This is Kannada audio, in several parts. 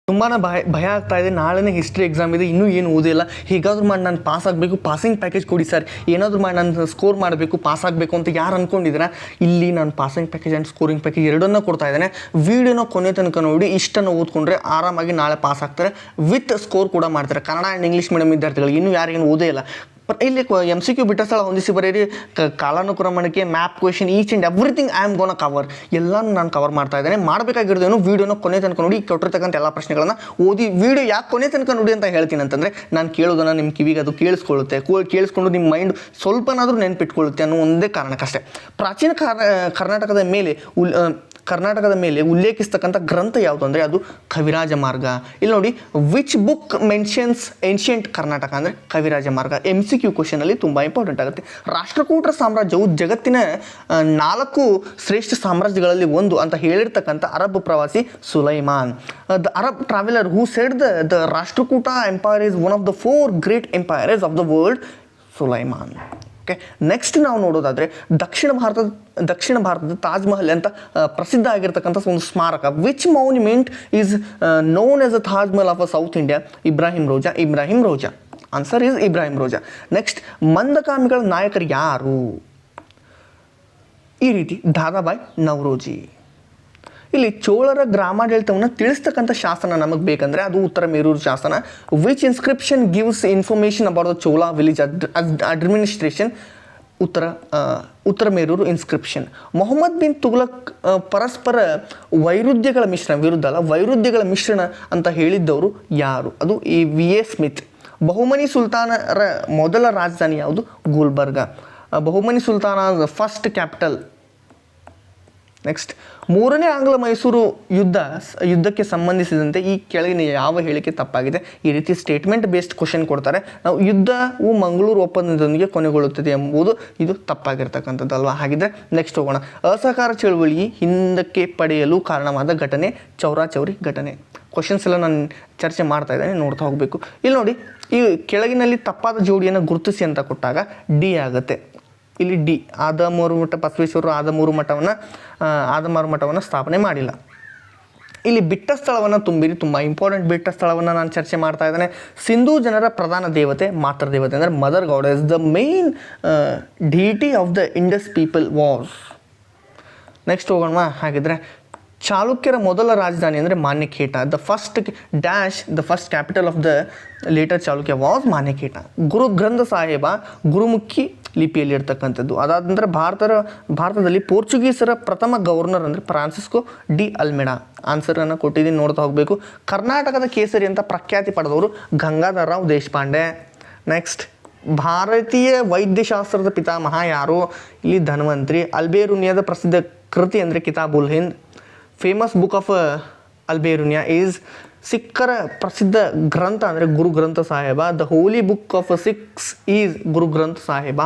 ತುಂಬಾ ಭಯ ಆಗ್ತಾ ಇದೆ. ನಾಳೆನೇ ಹಿಸ್ಟ್ರಿ ಎಕ್ಸಾಮ್ ಇದೆ, ಇನ್ನೂ ಏನು ಓದಿಲ್ಲ. ಹೇಗಾದ್ರೂ ಮಾಡಿ ನಾನು ಪಾಸ್ ಆಗಬೇಕು, ಪಾಸಿಂಗ್ ಪ್ಯಾಕೇಜ್ ಕೊಡಿ ಸರ್, ಏನಾದರೂ ಮಾಡಿ ನಾನು ಸ್ಕೋರ್ ಮಾಡಬೇಕು, ಪಾಸ್ ಆಗಬೇಕು ಅಂತ ಯಾರು ಅಂದ್ಕೊಂಡಿದ್ದೀರಾ, ಇಲ್ಲಿ ನಾನು passing package and scoring package ಎರಡನ್ನೂ ಕೊಡ್ತಾ ಇದ್ದೇನೆ. ವೀಡಿಯೋನ ಕೊನೆ ತನಕ ನೋಡಿ, ಇಷ್ಟನ್ನು ಓದ್ಕೊಂಡ್ರೆ ಆರಾಮಾಗಿ ನಾಳೆ ಪಾಸ್ ಆಗ್ತಾರೆ, ವಿತ್ ಸ್ಕೋರ್ ಕೂಡ ಮಾಡ್ತಾರೆ. ಕನ್ನಡ ಆ್ಯಂಡ್ ಇಂಗ್ಲೀಷ್ ಮೀಡಿಯಂ ವಿದ್ಯಾರ್ಥಿಗಳು ಇನ್ನೂ ಯಾರಿಗೇನು ಓದೇ ಇಲ್ಲ. ಇಲ್ಲಿ MCQ ಬಿಟ್ಟ ಸ್ಥಳ ಹೊಂದಿಸಿ ಬರೀರಿ, ಕಾಲಾನುಕ್ರಮಣಕ್ಕೆ, map question, each and everything I am gonna cover, ಎಲ್ಲನೂ ನಾನು ಕವರ್ ಮಾಡ್ತಾ ಇದ್ದೇನೆ. ಮಾಡಬೇಕಾಗಿರೋದೇನು, ವೀಡಿಯೋನ ಕೊನೆ ತನಕ ನೋಡಿ, ಕೊಟ್ಟಿರ್ತಕ್ಕಂಥ ಎಲ್ಲ ಪ್ರಶ್ನೆಗಳನ್ನು ಓದಿ. ವೀಡಿಯೋ ಯಾಕೆ ಕೊನೆ ತನಕ ನೋಡಿ ಅಂತ ಹೇಳ್ತೀನಿ ಅಂತಂದರೆ, ನಾನು ಕೇಳೋದನ್ನು ನಿಮ್ಮ ಕಿವಿಗೆ ಅದು ಕೇಳಿಸ್ಕೊಳ್ಳುತ್ತೆ, ಕೇಳಿಸ್ಕೊಂಡು ನಿಮ್ಮ ಮೈಂಡ್ ಸ್ವಲ್ಪನಾದರೂ ನೆನ್ಪಿಟ್ಕೊಳ್ಳುತ್ತೆ ಅನ್ನೋ ಒಂದೇ ಕಾರಣಕ್ಕಷ್ಟೇ. ಪ್ರಾಚೀನ ಕರ್ನಾಟಕದ ಮೇಲೆ ಉಲ್ಲೇಖಿಸ್ತಕ್ಕಂಥ ಗ್ರಂಥ ಯಾವುದು ಅಂದರೆ ಅದು ಕವಿರಾಜ ಮಾರ್ಗ. ಇಲ್ಲಿ ನೋಡಿ, which book mentions ancient Karnataka ಅಂದರೆ ಕವಿರಾಜ ಮಾರ್ಗ. MCQ ಕ್ವಶನಲ್ಲಿ ತುಂಬ ಇಂಪಾರ್ಟೆಂಟ್ ಆಗುತ್ತೆ. ರಾಷ್ಟ್ರಕೂಟರ ಸಾಮ್ರಾಜ್ಯವು ಜಗತ್ತಿನ 4 ಶ್ರೇಷ್ಠ ಸಾಮ್ರಾಜ್ಯಗಳಲ್ಲಿ ಒಂದು ಅಂತ ಹೇಳಿರ್ತಕ್ಕಂಥ ಅರಬ್ ಪ್ರವಾಸಿ Sulaiman, the Arab traveller who said the Rashtrakuta empire is one of the 4 great empires of the world, Sulaiman. Okay, next ನಾವು ನೋಡೋದಾದರೆ ದಕ್ಷಿಣ ಭಾರತದ ತಾಜ್ ಮಹಲ್ ಅಂತ ಪ್ರಸಿದ್ಧ ಆಗಿರ್ತಕ್ಕಂಥ ಒಂದು ಸ್ಮಾರಕ. Which monument is known as a Taj Mahal of a South India? Ibrahim Roza. Answer is Ibrahim Roza. Next, ಮಂದಗಾಮಿಗಳ ನಾಯಕರು ಯಾರು? ಈ ರೀತಿ ದಾದಾಬಾಯಿ ನವರೋಜಿ. ಇಲ್ಲಿ ಚೋಳರ ಗ್ರಾಮಾಡಳಿತವನ್ನು ತಿಳಿಸ್ತಕ್ಕಂಥ ಶಾಸನ ನಮಗೆ ಬೇಕಂದರೆ ಅದು ಉತ್ತರ ಮೇರೂರು ಶಾಸನ. Which inscription gives information about the Chola village administration? Uttaramerur inscription. Mohammad bin Tughlaq ಪರಸ್ಪರ ವೈರುಧ್ಯಗಳ ಮಿಶ್ರಣ ಅಂತ ಹೇಳಿದ್ದವರು ಯಾರು? ಅದು ಈ V.A. ಸ್ಮಿತ್. ಬಹುಮನಿ ಸುಲ್ತಾನರ ಮೊದಲ ರಾಜಧಾನಿ ಯಾವುದು? ಗುಲ್ಬರ್ಗ. ಬಹುಮನಿ ಸುಲ್ತಾನ ಫಸ್ಟ್ ಕ್ಯಾಪಿಟಲ್. ನೆಕ್ಸ್ಟ್, ಮೂರನೇ ಆಂಗ್ಲ ಮೈಸೂರು ಯುದ್ಧಕ್ಕೆ ಸಂಬಂಧಿಸಿದಂತೆ ಈ ಕೆಳಗಿನ ಯಾವ ಹೇಳಿಕೆ ತಪ್ಪಾಗಿದೆ? ಈ ರೀತಿ ಸ್ಟೇಟ್ಮೆಂಟ್ ಬೇಸ್ಡ್ ಕ್ವಶನ್ ಕೊಡ್ತಾರೆ. ನಾವು ಯುದ್ಧವು ಮಂಗಳೂರು ಒಪ್ಪಂದದೊಂದಿಗೆ ಕೊನೆಗೊಳ್ಳುತ್ತದೆ ಎಂಬುದು ಇದು ತಪ್ಪಾಗಿರ್ತಕ್ಕಂಥದ್ದಲ್ವಾ? ಹಾಗಿದ್ರೆ ನೆಕ್ಸ್ಟ್ ಹೋಗೋಣ. ಅಸಹಕಾರ ಚಳವಳಿ ಹಿಂದಕ್ಕೆ ಪಡೆಯಲು ಕಾರಣವಾದ ಘಟನೆ ಚೌರಾಚೌರಿ ಘಟನೆ. ಕ್ವಶನ್ಸ್ ಎಲ್ಲ ನಾನು ಚರ್ಚೆ ಮಾಡ್ತಾ ಇದ್ದೇನೆ, ನೋಡ್ತಾ ಹೋಗಬೇಕು. ಇಲ್ಲಿ ನೋಡಿ, ಈ ಕೆಳಗಿನಲ್ಲಿ ತಪ್ಪಾದ ಜೋಡಿಯನ್ನು ಗುರುತಿಸಿ ಅಂತ ಕೊಟ್ಟಾಗ ಡಿ ಆಗುತ್ತೆ. ಇಲ್ಲಿ ಡಿ, ಆದಮಾರು ಮಠ ಬಸವೇಶ್ವರರು ಆದಮಾರು ಮಠವನ್ನು ಸ್ಥಾಪನೆ ಮಾಡಿಲ್ಲ. ಇಲ್ಲಿ ಬಿಟ್ಟ ಸ್ಥಳವನ್ನು ತುಂಬಿರಿ, ತುಂಬ ಇಂಪಾರ್ಟೆಂಟ್. ಬಿಟ್ಟ ಸ್ಥಳವನ್ನು ನಾನು ಚರ್ಚೆ ಮಾಡ್ತಾ ಇದ್ದೇನೆ. ಸಿಂಧೂ ಜನರ ಪ್ರಧಾನ ದೇವತೆ ಮಾತೃ ದೇವತೆ ಅಂದರೆ mother goddess. The main deity of the Indus people was. Next ಹೋಗೋಣ. ಹಾಗಿದ್ರೆ ಚಾಲುಕ್ಯರ ಮೊದಲ ರಾಜಧಾನಿ ಅಂದರೆ Manyakheta. The first capital of the later Chalukya was Manyakheta. Guru Granth Sahib Gurmukhi ಲಿಪಿಯಲ್ಲಿ ಇರ್ತಕ್ಕಂಥದ್ದು. ಅದಾದ ನಂತರ ಭಾರತದಲ್ಲಿ ಪೋರ್ಚುಗೀಸರ ಪ್ರಥಮ ಗವರ್ನರ್ ಅಂದರೆ ಫ್ರಾನ್ಸಿಸ್ಕೋ ಡಿ ಅಲ್ಮೆಡಾ. ಆನ್ಸರನ್ನು ಕೊಟ್ಟಿದ್ದೀನಿ, ನೋಡ್ತಾ ಹೋಗಬೇಕು. ಕರ್ನಾಟಕದ ಕೇಸರಿ ಅಂತ ಪ್ರಖ್ಯಾತಿ ಪಡೆದವರು ಗಂಗಾಧರರಾವ್ ದೇಶಪಾಂಡೆ. ನೆಕ್ಸ್ಟ್, ಭಾರತೀಯ ವೈದ್ಯಶಾಸ್ತ್ರದ ಪಿತಾಮಹ ಯಾರು? ಇಲ್ಲಿ ಧನ್ವಂತ್ರಿ. ಅಲ್ಬೇರುನಿಯಾದ ಪ್ರಸಿದ್ಧ ಕೃತಿ ಅಂದರೆ Kitabul Hind. Famous book of Alberuni is ಸಿಖ್ಖರ ಪ್ರಸಿದ್ಧ ಗ್ರಂಥ ಅಂದರೆ Guru Granth Sahib. The holy book of Sikhs is Guru Granth Sahib.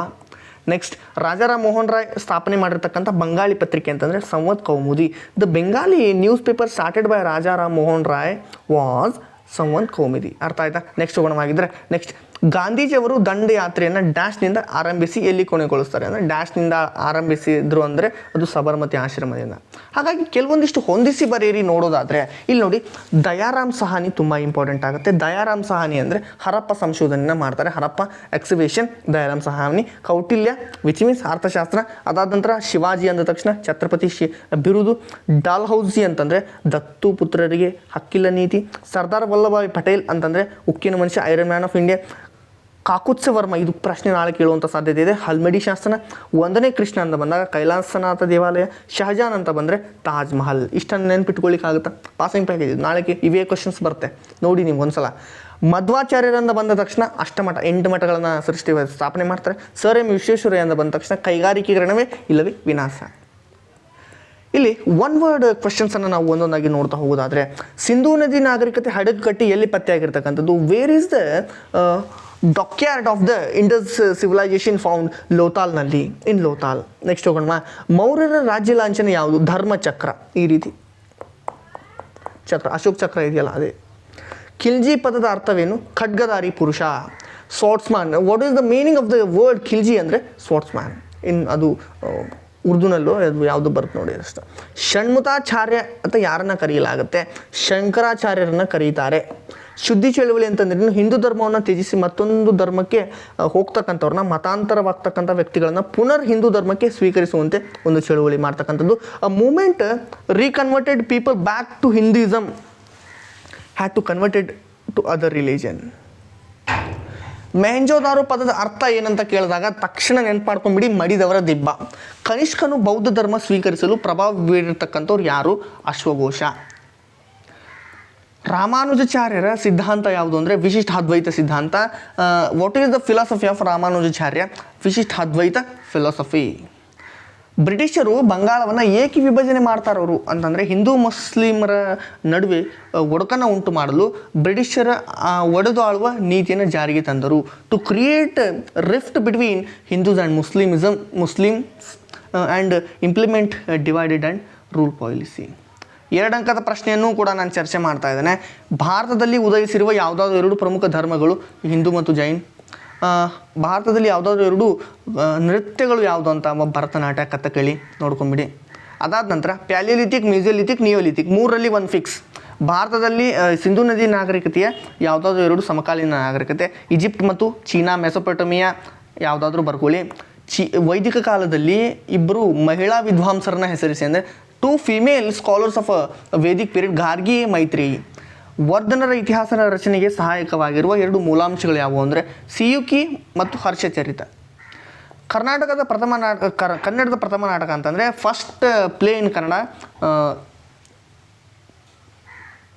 Next, Rajaram Mohan Roy ಸ್ಥಾಪನೆ ಮಾಡಿರ್ತಕ್ಕಂಥ ಬಂಗಾಳಿ ಪತ್ರಿಕೆ ಅಂತಂದರೆ Samvad Kaumudi. The Bengali newspaper started by Rajaram Mohan Roy was Samvad Kaumudi. ಅರ್ಥ ಆಯ್ತಾ? ನೆಕ್ಸ್ಟ್ ಹೋಗೋಣವಾಗಿದ್ದರೆ, ನೆಕ್ಸ್ಟ್, ಗಾಂಧೀಜಿಯವರು ದಂಡಯಾತ್ರೆಯನ್ನು ಡ್ಯಾಶ್ನಿಂದ ಆರಂಭಿಸಿ ಎಲ್ಲಿ ಕೊನೆಗೊಳಿಸ್ತಾರೆ ಅಂದರೆ ಡ್ಯಾಶ್ನಿಂದ ಆರಂಭಿಸಿದ್ರು ಅಂದರೆ ಅದು ಸಬರಮತಿ ಆಶ್ರಮದಿಂದ. ಹಾಗಾಗಿ ಕೆಲವೊಂದಿಷ್ಟು ಹೊಂದಿಸಿ ಬರೆಯಿರಿ. ನೋಡೋದಾದರೆ ಇಲ್ಲಿ ನೋಡಿ, ದಯಾರಾಮ್ ಸಹಾನಿ ತುಂಬ ಇಂಪಾರ್ಟೆಂಟ್ ಆಗುತ್ತೆ. ದಯಾರಾಮ್ ಸಹಾನಿ ಅಂದರೆ ಹರಪ್ಪ ಸಂಶೋಧನೆಯನ್ನು ಮಾಡ್ತಾರೆ. Harappa exhibition Dayaram Sawhney. Kautilya which means ಅರ್ಥಶಾಸ್ತ್ರ. ಅದಾದ ನಂತರ ಶಿವಾಜಿ ಅಂದ ತಕ್ಷಣ ಛತ್ರಪತಿ ಬಿರುದು. ಡಾಲ್ಹೌಸಿ ಅಂತಂದರೆ ದತ್ತು ಪುತ್ರರಿಗೆ ಹಕ್ಕಿಲ್ಲ ನೀತಿ. ಸರ್ದಾರ್ ವಲ್ಲಭಾಯ್ ಪಟೇಲ್ ಅಂತಂದರೆ ಉಕ್ಕಿನ ಮನುಷ್ಯ, ಐರನ್ ಮ್ಯಾನ್ ಆಫ್ ಇಂಡಿಯಾ. ಕಾಕುತ್ಸ ವರ್ಮ, ಇದು ಪ್ರಶ್ನೆ ನಾಳೆ ಕೇಳುವಂಥ ಸಾಧ್ಯತೆ ಇದೆ. ಹಲ್ಮಿಡಿ ಶಾಸನ. 1ನೇ ಕೃಷ್ಣ ಅಂತ ಬಂದಾಗ ಕೈಲಾಸನಾಥ ದೇವಾಲಯ. ಶಹಜಾನ್ ಅಂತ ಬಂದರೆ ತಾಜ್ ಮಹಲ್. ಇಷ್ಟನ್ನು ನೆನ್ಪಿಟ್ಕೊಳ್ಳಿಕ್ಕಾಗುತ್ತಾ? ಪಾಸಿಂಗ್ ಪ್ಯಾಕೇಜ್ ನಾಳೆಗೆ ಇವೇ ಕ್ವಶನ್ಸ್ ಬರುತ್ತೆ, ನೋಡಿ ನೀವು ಒಂದ್ಸಲ. ಮಧ್ವಾಚಾರ್ಯರಿಂದ ಬಂದ ತಕ್ಷಣ ಅಷ್ಟಮಠ 8 ಮಠಗಳನ್ನು ಸ್ಥಾಪನೆ ಮಾಡ್ತಾರೆ. ಸರ್ ಎಂ ವಿಶ್ವೇಶ್ವರಯ್ಯ ಅಂತ ಬಂದ ತಕ್ಷಣ ಕೈಗಾರಿಕೀಕರಣವೇ ಇಲ್ಲವೇ ವಿನಾಶ. ಇಲ್ಲಿ ಒನ್ ವರ್ಡ್ ಕ್ವಶನ್ಸನ್ನು ನಾವು ಒಂದೊಂದಾಗಿ ನೋಡ್ತಾ ಹೋಗೋದಾದರೆ, ಸಿಂಧೂ ನದಿ ನಾಗರಿಕತೆ ಹಡಗು ಕಟ್ಟಿ ಎಲ್ಲಿ ಪತ್ತೆ ಆಗಿರ್ತಕ್ಕಂಥದ್ದು? Where is the dockyard of the Indus civilisation found? ಲೋತಾಲ್ನಲ್ಲಿ, ಇನ್ ಲೋತಾಲ್. ನೆಕ್ಸ್ಟ್ ಹೋಗೋಣ. ಮೌರ್ಯರ ರಾಜ್ಯ ಲಾಂಛನ ಯಾವುದು? ಧರ್ಮಚಕ್ರ. ಈ ರೀತಿ ಚಕ್ರ, ಅಶೋಕ್ ಚಕ್ರ ಇದೆಯಲ್ಲ ಅದೇ. ಖಿಲ್ಜಿ ಪದದ ಅರ್ಥವೇನು? ಖಡ್ಗಧಾರಿ ಪುರುಷ, swordsman. What is the meaning of the word Khilji ಅಂದರೆ ಸ್ವಾಟ್ಸ್ಮ್ಯಾನ್. ಅದು ಉರ್ದುನಲ್ಲೂ ಅದು ಯಾವುದು ಬರುತ್ತೆ ನೋಡಿ ಅಷ್ಟು. ಷಣ್ಮುತಾಚಾರ್ಯ ಅಂತ ಯಾರನ್ನ ಕರೆಯಲಾಗುತ್ತೆ? ಶಂಕರಾಚಾರ್ಯರನ್ನ ಕರೀತಾರೆ. ಶುದ್ಧಿ ಚಳುವಳಿ ಅಂತಂದ್ರೆ ಹಿಂದೂ ಧರ್ಮವನ್ನು ತ್ಯಜಿಸಿ ಮತ್ತೊಂದು ಧರ್ಮಕ್ಕೆ ಹೋಗ್ತಕ್ಕಂಥವ್ರನ್ನ, ಮತಾಂತರವಾಗ್ತಕ್ಕಂಥ ವ್ಯಕ್ತಿಗಳನ್ನ ಪುನರ್ ಹಿಂದೂ ಧರ್ಮಕ್ಕೆ ಸ್ವೀಕರಿಸುವಂತೆ ಒಂದು ಚಳುವಳಿ ಮಾಡ್ತಕ್ಕಂಥದ್ದು. A movement reconverted people back to Hinduism had to converted to other religion. Mohenjodaro ಪದದ ಅರ್ಥ ಏನಂತ ಕೇಳಿದಾಗ ತಕ್ಷಣ ನೆನ್ಪು ಮಾಡ್ಕೊಂಡ್ಬಿಡಿ, ಮಡಿದವರ ದಿಬ್ಬ. ಕನಿಷ್ಕನು ಬೌದ್ಧ ಧರ್ಮ ಸ್ವೀಕರಿಸಲು ಪ್ರಭಾವ ಬೀರಿರ್ತಕ್ಕಂಥವ್ರು ಯಾರು? ಅಶ್ವಘೋಷ. ರಾಮಾನುಜಾಚಾರ್ಯರ ಸಿದ್ಧಾಂತ ಯಾವುದು ಅಂದರೆ ವಿಶಿಷ್ಟಾದ್ವೈತ ಸಿದ್ಧಾಂತ. What is the philosophy of Ramanujacharya? Vishishtadvaita philosophy. ಬ್ರಿಟಿಷರು ಬಂಗಾಳವನ್ನು ಏಕೆ ವಿಭಜನೆ ಮಾಡ್ತಾರವರು ಅಂತಂದರೆ ಹಿಂದೂ ಮುಸ್ಲಿಮರ ನಡುವೆ ಒಡಕನ್ನು ಉಂಟು ಮಾಡಲು ಬ್ರಿಟಿಷರ ಒಡೆದಾಳುವ ನೀತಿಯನ್ನು ಜಾರಿಗೆ ತಂದರು. To create rift between Hindus and Muslims and implement divided and rule policy. 2 ಅಂಕದ ಪ್ರಶ್ನೆಯನ್ನು ಕೂಡ ನಾನು ಚರ್ಚೆ ಮಾಡ್ತಾ ಇದ್ದೇನೆ. ಭಾರತದಲ್ಲಿ ಉದಯಿಸಿರುವ ಯಾವುದಾದ್ರೂ 2 ಪ್ರಮುಖ ಧರ್ಮಗಳು ಹಿಂದೂ ಮತ್ತು ಜೈನ್. ಭಾರತದಲ್ಲಿ ಯಾವುದಾದ್ರೂ 2 ನೃತ್ಯಗಳು ಯಾವುದು ಅಂತ? ಭರತನಾಟ್ಯ, ಕಥಕಳಿ ನೋಡ್ಕೊಂಬಿಡಿ. ಅದಾದ ನಂತರ ಪ್ಯಾಲಿಯೋಲಿಥಿಕ್, ಮ್ಯೂಸಿಯೋಲಿಥಿಕ್, ನಿಯೋಲಿಥಿಕ್ 3ರಲ್ಲಿ 1 ಫಿಕ್ಸ್. ಭಾರತದಲ್ಲಿ ಸಿಂಧೂ ನದಿ ನಾಗರಿಕತೆಯ ಯಾವುದಾದ್ರೂ 2 ಸಮಕಾಲೀನ ನಾಗರಿಕತೆ. ಈಜಿಪ್ಟ್ ಮತ್ತು ಚೀನಾ, ಮೆಸೊಪೊಟಮಿಯಾ ಯಾವುದಾದ್ರೂ ಬರ್ಕೊಳ್ಳಿ. ವೈದಿಕ ಕಾಲದಲ್ಲಿ 2 ಮಹಿಳಾ ವಿದ್ವಾಂಸರನ್ನ ಹೆಸರಿಸಿ, ಅಂದರೆ 2 female scholars of Vedic period, Gargi, Maitreyi. ವರ್ಧನರ ಇತಿಹಾಸ ರಚನೆಗೆ ಸಹಾಯಕವಾಗಿರುವ 2 ಮೂಲಾಂಶಗಳು ಯಾವುವು ಅಂದರೆ ಸಿಯುಕಿ ಮತ್ತು ಹರ್ಷಚರಿತ. ಕನ್ನಡದ ಪ್ರಥಮ ನಾಟಕ ಅಂತಂದರೆ ಫಸ್ಟ್ ಪ್ಲೇ ಇನ್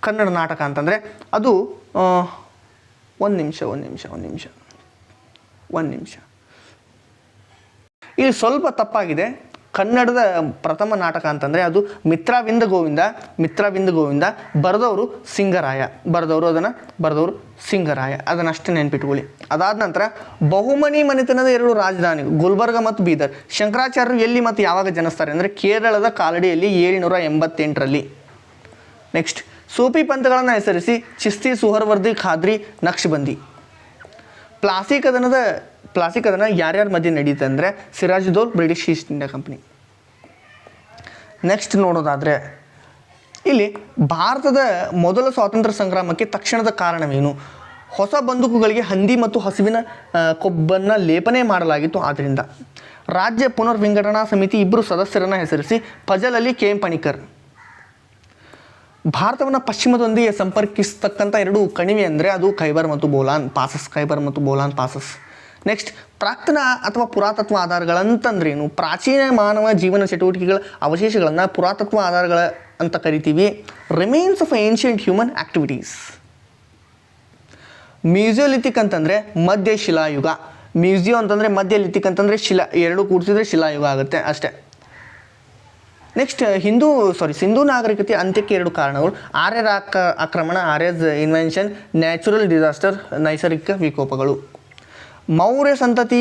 ಕನ್ನಡ ನಾಟಕ ಅಂತಂದರೆ ಅದು ಒಂದು ನಿಮಿಷ ಇಲ್ಲಿ ಸ್ವಲ್ಪ ತಪ್ಪಾಗಿದೆ. ಕನ್ನಡದ ಪ್ರಥಮ ನಾಟಕ ಅಂತಂದರೆ ಅದು ಮಿತ್ರವಿಂದ ಗೋವಿಂದ. ಬರೆದವರು ಸಿಂಗರಾಯ. ಅದನ್ನಷ್ಟೇ ನೆನ್ಪಿಟ್ಕೊಳ್ಳಿ. ಅದಾದ ನಂತರ ಬಹುಮನಿ ಮನೆತನದ 2 ರಾಜಧಾನಿ ಗುಲ್ಬರ್ಗ ಮತ್ತು ಬೀದರ್. ಶಂಕರಾಚಾರ್ಯರು ಎಲ್ಲಿ ಮತ್ತು ಯಾವಾಗ ಜನಿಸ್ತಾರೆ ಅಂದರೆ ಕೇರಳದ ಕಾಲಡಿಯಲ್ಲಿ 788ರಲ್ಲಿ. ನೆಕ್ಸ್ಟ್, ಸೂಫಿ ಪಂಥಗಳನ್ನು ಹೆಸರಿಸಿ. ಚಿಸ್ತಿ, ಸುಹರ್ವರ್ದಿ, ಖಾದ್ರಿ, ನಕ್ಷಬಂದಿ. ಪ್ಲಾಸಿ ಕದನ ಯಾರ್ಯಾರ ಮಧ್ಯೆ ನಡೀತೆ ಅಂದರೆ Sirajuddaula, British East India company. Next ನೋಡೋದಾದರೆ ಇಲ್ಲಿ ಭಾರತದ ಮೊದಲ ಸ್ವಾತಂತ್ರ್ಯ ಸಂಗ್ರಾಮಕ್ಕೆ ತಕ್ಷಣದ ಕಾರಣವೇನು? ಹೊಸ ಬಂದೂಕುಗಳಿಗೆ ಹಂದಿ ಮತ್ತು ಹಸುವಿನ ಕೊಬ್ಬನ್ನು ಲೇಪನೆ ಮಾಡಲಾಗಿತ್ತು. ಆದ್ದರಿಂದ ರಾಜ್ಯ ಪುನರ್ವಿಂಗಡಣಾ ಸಮಿತಿ 2 ಸದಸ್ಯರನ್ನು ಹೆಸರಿಸಿ. Fazal K M Panikkar. ಭಾರತವನ್ನು ಪಶ್ಚಿಮದೊಂದಿಗೆ ಸಂಪರ್ಕಿಸ್ತಕ್ಕಂಥ 2 ಕಣಿವೆ ಅಂದರೆ ಅದು ಖೈಬರ್ ಮತ್ತು ಬೋಲಾನ್ ಪಾಸಸ್. ನೆಕ್ಸ್ಟ್, ಪ್ರಾಕ್ತನ ಅಥವಾ ಪುರಾತತ್ವ ಆಧಾರಗಳಂತಂದ್ರೇನು? ಪ್ರಾಚೀನ ಮಾನವ ಜೀವನ ಚಟುವಟಿಕೆಗಳ ಅವಶೇಷಗಳನ್ನು ಪುರಾತತ್ವ ಆಧಾರಗಳ ಅಂತ ಕರಿತೀವಿ. Remains of ancient human activities. Mesolithic ಅಂತಂದರೆ ಮಧ್ಯ ಶಿಲಾಯುಗ. ಮ್ಯೂಸಿಯೋ ಅಂತಂದರೆ ಮಧ್ಯ, ಲಿಥಿಕ್ ಅಂತಂದರೆ ಶಿಲಾ, 2 ಕೂಡಿಸಿದ್ರೆ ಶಿಲಾಯುಗ ಆಗುತ್ತೆ ಅಷ್ಟೇ. ನೆಕ್ಸ್ಟ್, ಸಿಂಧೂ ನಾಗರಿಕತೆ ಅಂತ್ಯಕ್ಕೆ 2 ಕಾರಣಗಳು: ಆರ್ಯರ ಆಕ್ರಮಣ, ಆರ್ಯಸ್ ಇನ್ವೆನ್ಷನ್, ನ್ಯಾಚುರಲ್ ಡಿಸಾಸ್ಟರ್, ನೈಸರ್ಗಿಕ ವಿಕೋಪಗಳು. ಮೌರ್ಯ ಸಂತತಿ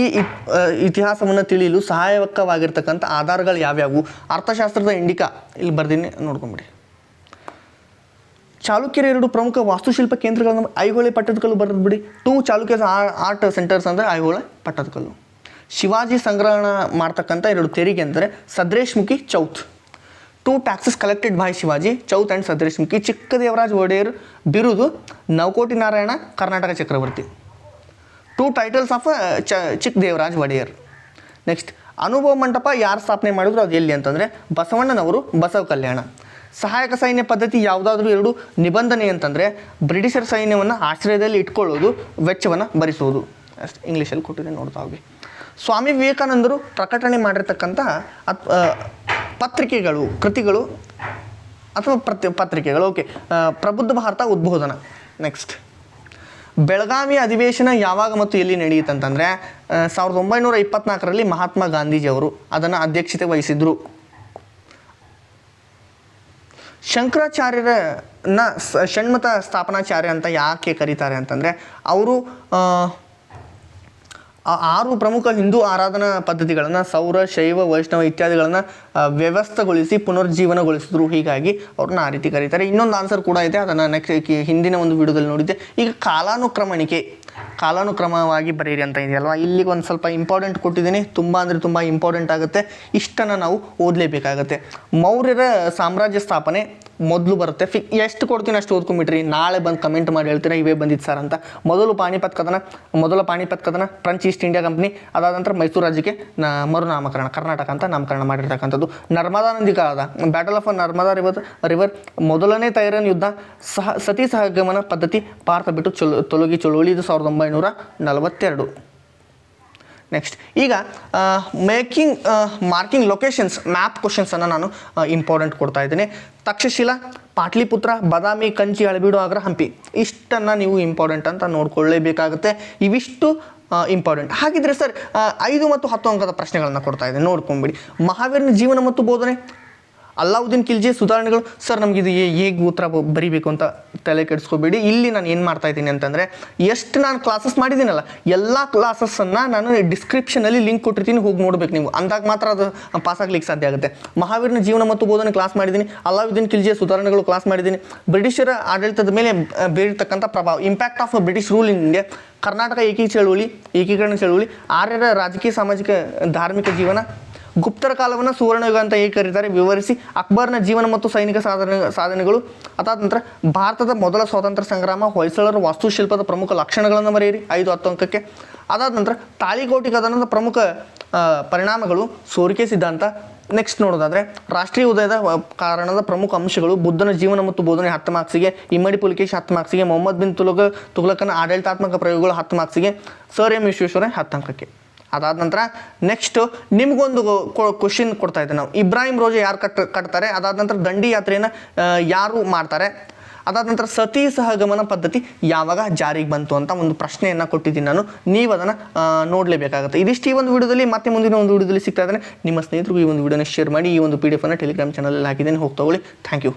ಇತಿಹಾಸವನ್ನು ತಿಳಿಯಲು ಸಹಾಯಕವಾಗಿರ್ತಕ್ಕಂಥ ಆಧಾರಗಳು ಯಾವ್ಯಾವು? ಅರ್ಥಶಾಸ್ತ್ರದ ಇಂಡಿಕಾ ಇಲ್ಲಿ ಬರ್ದೀನಿ, ನೋಡ್ಕೊಂಬಿಡಿ. ಚಾಲುಕ್ಯರ 2 ಪ್ರಮುಖ ವಾಸ್ತುಶಿಲ್ಪ ಕೇಂದ್ರಗಳನ್ನು ಐಹೊಳೆ ಪಟ್ಟದಕಲ್ಲು ಬರೆದ್ಬಿಡಿ. 2 ಚಾಲುಕ್ಯಸ್ ಆರ್ಟ್ ಸೆಂಟರ್ಸ್ ಅಂದರೆ ಐಹೊಳೆ ಪಟ್ಟದಕಲ್ಲು. ಶಿವಾಜಿ ಸಂಗ್ರಹಣ ಮಾಡ್ತಕ್ಕಂಥ 2 ತೆರಿಗೆ ಅಂದರೆ Sardeshmukhi, Chauth. 2 taxes collected by Shivaji, Chauth and Sardeshmukhi. Chikkadevaraja Wodeyar ಬಿರುದು Navakoti Narayana, Karnataka Chakravarti. 2 titles of Chikka Devaraj Wadiyar. Next, ಅನುಭವ ಮಂಟಪ ಯಾರು ಸ್ಥಾಪನೆ ಮಾಡಿದ್ರು, ಅದು ಎಲ್ಲಿ ಅಂತಂದರೆ ಬಸವಣ್ಣನವರು, ಬಸವ ಕಲ್ಯಾಣ. ಸಹಾಯಕ ಸೈನ್ಯ ಪದ್ಧತಿ ಯಾವುದಾದ್ರೂ 2 ನಿಬಂಧನೆ ಅಂತಂದರೆ ಬ್ರಿಟಿಷರ್ ಸೈನ್ಯವನ್ನು ಆಶ್ರಯದಲ್ಲಿ ಇಟ್ಕೊಳ್ಳೋದು, ವೆಚ್ಚವನ್ನು ಭರಿಸೋದು. ಅಷ್ಟು ಇಂಗ್ಲೀಷಲ್ಲಿ ಕೊಟ್ಟಿದೆ, ನೋಡ್ತಾ ಹೋಗಿ. ಸ್ವಾಮಿ ವಿವೇಕಾನಂದರು ಪ್ರಕಟಣೆ ಮಾಡಿರ್ತಕ್ಕಂಥ ಪತ್ರಿಕೆಗಳು, ಕೃತಿಗಳು ಅಥವಾ ಪತ್ರಿಕೆಗಳು. ಓಕೆ, ಪ್ರಬುದ್ಧ ಭಾರತ, ಉದ್ಬೋಧನ. ನೆಕ್ಸ್ಟ್, ಬೆಳಗಾವಿ ಅಧಿವೇಶನ ಯಾವಾಗ ಮತ್ತು ಎಲ್ಲಿ ನಡೆಯುತ್ತೆ ಅಂತಂದರೆ 1924ರಲ್ಲಿ ಮಹಾತ್ಮ ಗಾಂಧೀಜಿಯವರು ಅದನ್ನು ಅಧ್ಯಕ್ಷತೆ ವಹಿಸಿದ್ರು. ಶಂಕರಾಚಾರ್ಯರನ್ನ ಷಣ್ಮತ ಸ್ಥಾಪನಾಚಾರ್ಯ ಅಂತ ಯಾಕೆ ಕರೀತಾರೆ ಅಂತಂದರೆ ಅವರು 6 ಪ್ರಮುಖ ಹಿಂದೂ ಆರಾಧನಾ ಪದ್ಧತಿಗಳನ್ನು ಸೌರ, ಶೈವ, ವೈಷ್ಣವ ಇತ್ಯಾದಿಗಳನ್ನು ವ್ಯವಸ್ಥೆಗೊಳಿಸಿ ಪುನರ್ಜೀವನಗೊಳಿಸಿದ್ರು. ಹೀಗಾಗಿ ಅವ್ರನ್ನ ಆ ರೀತಿ ಕರೀತಾರೆ. ಇನ್ನೊಂದು ಆನ್ಸರ್ ಕೂಡ ಇದೆ, ಅದನ್ನು ನೆಕ್ಸ್ಟ್ ಹಿಂದಿನ ಒಂದು ವಿಡಿಯೋದಲ್ಲಿ ನೋಡಿದ್ದೆ. ಈಗ ಕಾಲಾನುಕ್ರಮಣಿಕೆ ಕಾಲಾನುಕ್ರಮವಾಗಿ ಬರೀರಿ ಅಂತ ಇದೆಯಲ್ವಾ, ಇಲ್ಲಿಗೆ ಒಂದು ಸ್ವಲ್ಪ ಇಂಪಾರ್ಟೆಂಟ್ ಕೊಟ್ಟಿದ್ದೀನಿ. ತುಂಬ ಅಂದರೆ ತುಂಬ ಇಂಪಾರ್ಟೆಂಟ್ ಆಗುತ್ತೆ. ಇಷ್ಟನ್ನು ನಾವು ಓದಲೇಬೇಕಾಗತ್ತೆ. ಮೌರ್ಯರ ಸಾಮ್ರಾಜ್ಯ ಸ್ಥಾಪನೆ ಮೊದಲು ಬರುತ್ತೆ. ಎಷ್ಟು ಕೊಡ್ತೀನಿ ಅಷ್ಟು ಓದ್ಕೊಂಬಿಟ್ರಿ. ನಾಳೆ ಬಂದು ಕಮೆಂಟ್ ಮಾಡಿ ಹೇಳ್ತೀರಾ ಇವೇ ಬಂದಿತ್ತು ಸರ್ ಅಂತ. ಮೊದಲ ಪಾಣಿಪತ್ ಕದನ ಫ್ರೆಂಚ್ ಈಸ್ಟ್ ಇಂಡಿಯಾ ಕಂಪ್ನಿ. ಅದಾದ ನಂತರ ಮೈಸೂರು ರಾಜ್ಯಕ್ಕೆ ಮರುನಾಮಕರಣ, ಕರ್ನಾಟಕ ಅಂತ ನಾಮಕರಣ ಮಾಡಿರ್ತಕ್ಕಂಥದ್ದು. ನರ್ಮದಾ ನದಿ ಕಾಲದ ಬ್ಯಾಟಲ್ ಆಫ್ ನರ್ಮದಾ ರಿವರ್ ಮೊದಲನೇ ತೈರನ್ ಯುದ್ಧ, ಸತಿ ಸಹಗಮನ ಪದ್ಧತಿ ಭಾರತ ಬಿಟ್ಟು ತೊಲಗಿ ಚಳುವಳಿ, ಇದು 1942. ನೆಕ್ಸ್ಟ್ ಈಗ ಮಾರ್ಕಿಂಗ್ ಲೊಕೇಶನ್ಸ್ ಮ್ಯಾಪ್ ಕ್ವಶನ್ಸನ್ನು ನಾನು ಇಂಪಾರ್ಟೆಂಟ್ ಕೊಡ್ತಾ ಇದ್ದೀನಿ. ತಕ್ಷಶಿಲಾ, ಪಾಟ್ಲಿಪುತ್ರ, ಬಾದಾಮಿ, ಕಂಚಿ, ಹಳೆಬೀಡು, ಆಗ್ರಾ, ಹಂಪಿ, ಇಷ್ಟನ್ನು ನೀವು ಇಂಪಾರ್ಟೆಂಟ್ ಅಂತ ನೋಡ್ಕೊಳ್ಳೇಬೇಕಾಗುತ್ತೆ. ಇವಿಷ್ಟು ಇಂಪಾರ್ಟೆಂಟ್. ಹಾಗಿದ್ರೆ ಸರ್ 5 ಮತ್ತು 10 ಅಂಕದ ಪ್ರಶ್ನೆಗಳನ್ನು ಕೊಡ್ತಾ ಇದ್ದೀನಿ, ನೋಡ್ಕೊಂಬಿಡಿ. ಮಹಾವೀರನ ಜೀವನ ಮತ್ತು ಬೋಧನೆ, ಅಲ್ಲಾವುದ್ದೀನ್ ಖಿಲ್ಜಿ ಸುಧಾರಣೆಗಳು. ಸರ್ ನಮಗೆ ಇದು ಹೇಗೆ ಉತ್ತರ ಬರೀಬೇಕು ಅಂತ ತಲೆ ಕೆಡಿಸ್ಕೋಬೇಡಿ. ಇಲ್ಲಿ ನಾನು ಏನು ಮಾಡ್ತಾ ಇದ್ದೀನಿ ಅಂತಂದರೆ, ಎಷ್ಟು ನಾನು ಕ್ಲಾಸಸ್ ಮಾಡಿದ್ದೀನಲ್ಲ ಎಲ್ಲ ಕ್ಲಾಸಸ್ಸನ್ನು ನಾನು ಡಿಸ್ಕ್ರಿಪ್ಷನಲ್ಲಿ ಲಿಂಕ್ ಕೊಟ್ಟಿರ್ತೀನಿ, ಹೋಗಿ ನೋಡ್ಬೇಕು ನೀವು. ಅಂದಾಗ ಮಾತ್ರ ಅದು ಪಾಸ್ ಆಗ್ಲಿಕ್ಕೆ ಸಾಧ್ಯ ಆಗುತ್ತೆ. ಮಹಾವೀರನ ಜೀವನ ಮತ್ತು ಬೋಧನೆ ಕ್ಲಾಸ್ ಮಾಡಿದ್ದೀನಿ, ಅಲ್ಲಾವುದ್ದೀನ್ ಖಿಲ್ಜಿಯ ಸುಧಾರಣೆಗಳು ಕ್ಲಾಸ್ ಮಾಡಿದ್ದೀನಿ, ಬ್ರಿಟಿಷರ ಆಡಳಿತದ ಮೇಲೆ ಬೀರಿರ್ತಕ್ಕಂಥ ಪ್ರಭಾವ, impact of British rule in India, Karnataka ಏಕೀಕರಣ ಚಳುವಳಿ, ಆರ್ಯರ ರಾಜಕೀಯ ಸಾಮಾಜಿಕ ಧಾರ್ಮಿಕ ಜೀವನ, ಗುಪ್ತರ ಕಾಲವನ್ನು ಸುವರ್ಣಯುಗ ಅಂತ ಹೇಗೆ ಕರೀತಾರೆ ವಿವರಿಸಿ, ಅಕ್ಬರ್ನ ಜೀವನ ಮತ್ತು ಸೈನಿಕ ಸಾಧನೆಗಳು, ಅದಾದ ನಂತರ ಭಾರತದ ಮೊದಲ ಸ್ವಾತಂತ್ರ್ಯ ಸಂಗ್ರಾಮ, ಹೊಯ್ಸಳರ ವಾಸ್ತುಶಿಲ್ಪದ ಪ್ರಮುಖ ಲಕ್ಷಣಗಳನ್ನು ಬರೆಯಿರಿ 5-10 ಅಂಕಕ್ಕೆ. ಅದಾದ ನಂತರ ತಾಳಿಕೋಟಿ ಕದನದ ಪ್ರಮುಖ ಪರಿಣಾಮಗಳು, ಸೋರಿಕೆ ಸಿದ್ಧಾಂತ. ನೆಕ್ಸ್ಟ್ ನೋಡೋದಾದರೆ ರಾಷ್ಟ್ರೀಯ ಉದಯದ ಕಾರಣದ ಪ್ರಮುಖ ಅಂಶಗಳು, ಬುದ್ಧನ ಜೀವನ ಮತ್ತು ಬೋಧನೆ 10 ಮಾರ್ಕ್ಸಿಗೆ, ಇಮ್ಮಡಿ ಪುಲಿಕೇಶಿ 10 ಮಾರ್ಕ್ಸಿಗೆ, ಮೊಹಮ್ಮದ್ ಬಿನ್ ತುಘಲಕನ ಆಡಳಿತಾತ್ಮಕ ಪ್ರಯೋಗಗಳು 10 ಮಾರ್ಕ್ಸಿಗೆ, ಸರ್ ಎಂ ವಿಶ್ವೇಶ್ವರಯ್ಯ 10 ಅಂಕಕ್ಕೆ. ಅದಾದ ನಂತರ ನೆಕ್ಸ್ಟು ನಿಮಗೊಂದು ಕ್ವಶನ್ ಕೊಡ್ತಾ ಇದ್ದೆ ನಾವು, ಇಬ್ರಾಹಿಂ ರೋಜಾ ಯಾರು ಕಟ್ತಾರೆ, ಅದಾದ ನಂತರ ದಂಡಿ ಯಾತ್ರೆಯನ್ನು ಯಾರು ಮಾಡ್ತಾರೆ, ಅದಾದ ನಂತರ ಸತಿ ಸಹಗಮನ ಪದ್ಧತಿ ಯಾವಾಗ ಜಾರಿಗೆ ಬಂತು ಅಂತ ಒಂದು ಪ್ರಶ್ನೆಯನ್ನು ಕೊಟ್ಟಿದ್ದೀನಿ ನಾನು. ನೀವು ಅದನ್ನು ನೋಡಲೇಬೇಕಾಗುತ್ತೆ. ಇದಿಷ್ಟು ಈ ಒಂದು ವಿಡಿಯೋದಲ್ಲಿ. ಮತ್ತೆ ಮುಂದಿನ ಒಂದು ವಿಡಿಯೋದಲ್ಲಿ ಸಿಗ್ತಾ ಇದ್ದಾನೆ. ನಿಮ್ಮ ಸ್ನೇಹಿತರಿಗೂ ಈ ಒಂದು ವಿಡಿಯೋನ ಶೇರ್ ಮಾಡಿ. ಈ ಒಂದು PDF ಟೆಲಿಗ್ರಾಮ್ ಚಾನಲಲ್ಲಿ ಹಾಕಿದ್ದೇನೆ, ಹೋಗಿ ತಗೊಳ್ಳಿ. Thank you.